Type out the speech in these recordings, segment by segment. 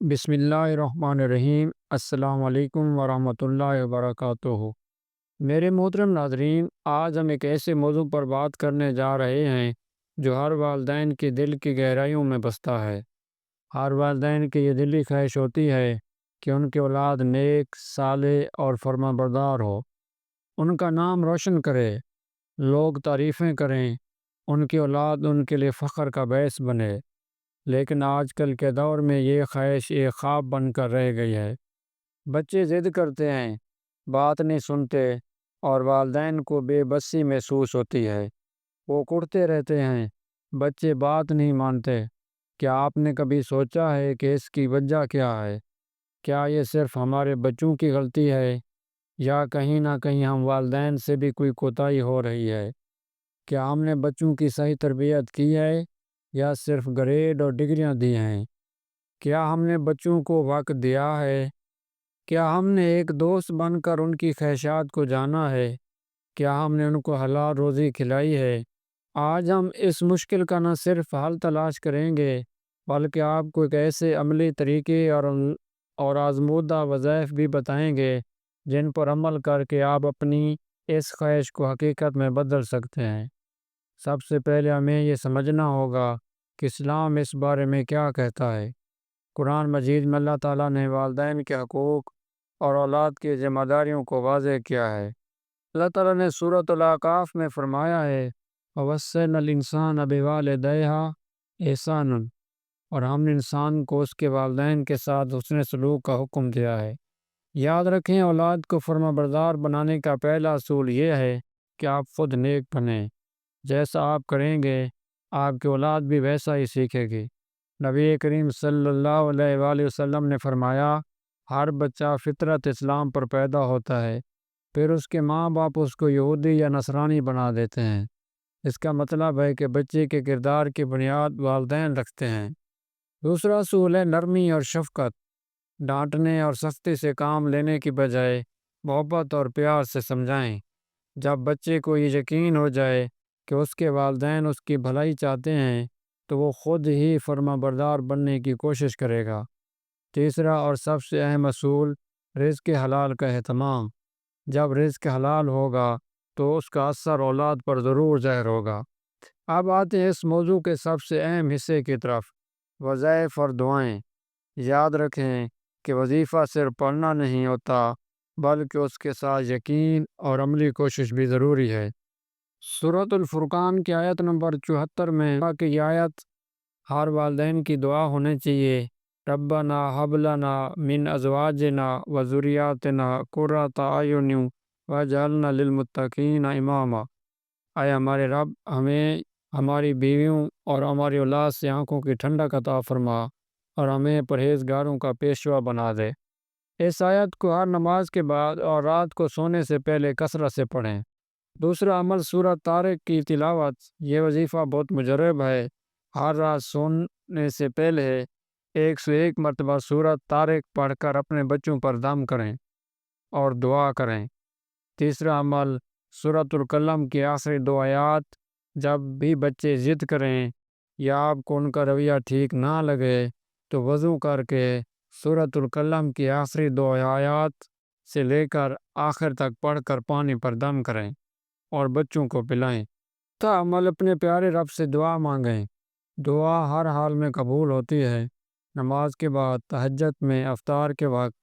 بسم اللہ الرحمن الرحیم۔ السلام علیکم ورحمۃ اللہ وبرکاتہ۔ میرے محترم ناظرین، آج ہم ایک ایسے موضوع پر بات کرنے جا رہے ہیں جو ہر والدین کے دل کی گہرائیوں میں بستا ہے۔ ہر والدین کی یہ دلی خواہش ہوتی ہے کہ ان کی اولاد نیک، صالح اور فرما بردار ہو، ان کا نام روشن کرے، لوگ تعریفیں کریں، ان کی اولاد ان کے لیے فخر کا باعث بنے۔ لیکن آج کل کے دور میں یہ خواہش ایک خواب بن کر رہ گئی ہے۔ بچے ضد کرتے ہیں، بات نہیں سنتے، اور والدین کو بے بسی محسوس ہوتی ہے۔ وہ کڑتے رہتے ہیں، بچے بات نہیں مانتے۔ کیا آپ نے کبھی سوچا ہے کہ اس کی وجہ کیا ہے؟ کیا یہ صرف ہمارے بچوں کی غلطی ہے، یا کہیں نہ کہیں ہم والدین سے بھی کوئی کوتاہی ہو رہی ہے؟ کیا ہم نے بچوں کی صحیح تربیت کی ہے، یا صرف گریڈ اور ڈگریاں دی ہیں؟ کیا ہم نے بچوں کو وقت دیا ہے؟ کیا ہم نے ایک دوست بن کر ان کی خواہشات کو جانا ہے؟ کیا ہم نے ان کو حلال روزی کھلائی ہے؟ آج ہم اس مشکل کا نہ صرف حل تلاش کریں گے، بلکہ آپ کو ایک ایسے عملی طریقے اور آزمودہ وظائف بھی بتائیں گے جن پر عمل کر کے آپ اپنی اس خواہش کو حقیقت میں بدل سکتے ہیں۔ سب سے پہلے ہمیں یہ سمجھنا ہوگا کہ اسلام اس بارے میں کیا کہتا ہے۔ قرآن مجید میں اللہ تعالیٰ نے والدین کے حقوق اور اولاد کی ذمہ داریوں کو واضح کیا ہے۔ اللہ تعالیٰ نے سورۃ الاعراف میں فرمایا ہے، وَوَصَّيْنَا الْإِنسَانَ بِوَالِدَيْهِ إِحْسَانًا، اور ہم نے انسان کو اس کے والدین کے ساتھ حسن سلوک کا حکم دیا ہے۔ یاد رکھیں، اولاد کو فرما بردار بنانے کا پہلا اصول یہ ہے کہ آپ خود نیک بنیں۔ جیسا آپ کریں گے، آپ کی اولاد بھی ویسا ہی سیکھے گی۔ نبی کریم صلی اللہ علیہ وآلہ وسلم نے فرمایا، ہر بچہ فطرت اسلام پر پیدا ہوتا ہے، پھر اس کے ماں باپ اس کو یہودی یا نصرانی بنا دیتے ہیں۔ اس کا مطلب ہے کہ بچے کے کردار کی بنیاد والدین رکھتے ہیں۔ دوسرا اصول ہے نرمی اور شفقت۔ ڈانٹنے اور سختی سے کام لینے کی بجائے محبت اور پیار سے سمجھائیں۔ جب بچے کو یہ یقین ہو جائے کہ اس کے والدین اس کی بھلائی چاہتے ہیں، تو وہ خود ہی فرما بردار بننے کی کوشش کرے گا۔ تیسرا اور سب سے اہم اصول، رزق حلال کا اہتمام۔ جب رزق حلال ہوگا تو اس کا اثر اولاد پر ضرور ظاہر ہوگا۔ اب آتے ہیں اس موضوع کے سب سے اہم حصے کی طرف، وظائف اور دعائیں۔ یاد رکھیں کہ وظیفہ صرف پڑھنا نہیں ہوتا، بلکہ اس کے ساتھ یقین اور عملی کوشش بھی ضروری ہے۔ سورۃ الفرقان کی آیت نمبر 74 میں اللہ کی یہ آیت ہر والدین کی دعا ہونے چاہیے، ربنا ہب لنا من ازواجنا وذریاتنا قرۃ اعین واجعلنا للمتقین اماما۔ اے ہمارے رب، ہمیں ہماری بیویوں اور ہماری اولاد سے آنکھوں کی ٹھنڈک عطا فرما، اور ہمیں پرہیزگاروں کا پیشوا بنا دے۔ اس آیت کو ہر نماز کے بعد اور رات کو سونے سے پہلے کثرت سے پڑھیں۔ دوسرا عمل، سورۃ طارق کی تلاوت۔ یہ وظیفہ بہت مجرب ہے۔ ہر رات سونے سے پہلے 101 مرتبہ سورۃ طارق پڑھ کر اپنے بچوں پر دم کریں اور دعا کریں۔ تیسرا عمل، سورۃ القلم کی آخری 2 آیات۔ جب بھی بچے ضد کریں یا آپ کو ان کا رویہ ٹھیک نہ لگے، تو وضو کر کے سورۃ القلم کی آخری 2 آیات سے لے کر آخر تک پڑھ کر پانی پر دم کریں اور بچوں کو پلائیں۔ تا عمل، اپنے پیارے رب سے دعا مانگیں۔ دعا ہر حال میں قبول ہوتی ہے۔ نماز کے بعد، تہجد میں، افطار کے وقت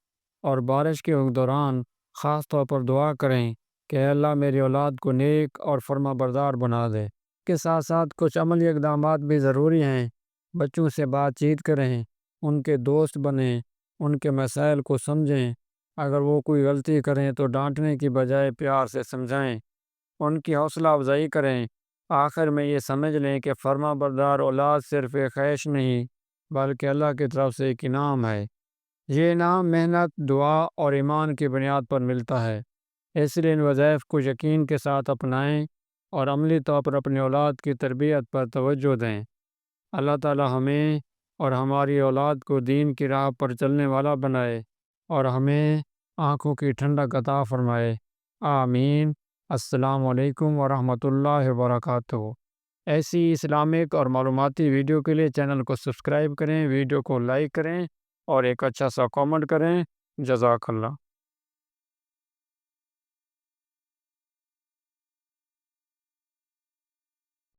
اور بارش کے دوران خاص طور پر دعا کریں کہ اے اللہ میری اولاد کو نیک اور فرما بردار بنا دے۔ کے ساتھ ساتھ کچھ عملی اقدامات بھی ضروری ہیں۔ بچوں سے بات چیت کریں، ان کے دوست بنیں، ان کے مسائل کو سمجھیں۔ اگر وہ کوئی غلطی کریں تو ڈانٹنے کی بجائے پیار سے سمجھائیں، ان کی حوصلہ افزائی کریں۔ آخر میں یہ سمجھ لیں کہ فرما بردار اولاد صرف ایک خواہش نہیں، بلکہ اللہ کی طرف سے ایک انعام ہے۔ یہ انعام محنت، دعا اور ایمان کی بنیاد پر ملتا ہے۔ اس لیے ان وظائف کو یقین کے ساتھ اپنائیں اور عملی طور پر اپنی اولاد کی تربیت پر توجہ دیں۔ اللہ تعالی ہمیں اور ہماری اولاد کو دین کی راہ پر چلنے والا بنائے، اور ہمیں آنکھوں کی ٹھنڈک عطا فرمائے۔ آمین۔ السلام علیکم ورحمۃ اللہ وبرکاتہ۔ ایسی اسلامک اور معلوماتی ویڈیو کے لیے چینل کو سبسکرائب کریں، ویڈیو کو لائک کریں اور ایک اچھا سا کامنٹ کریں۔ جزاک اللہ۔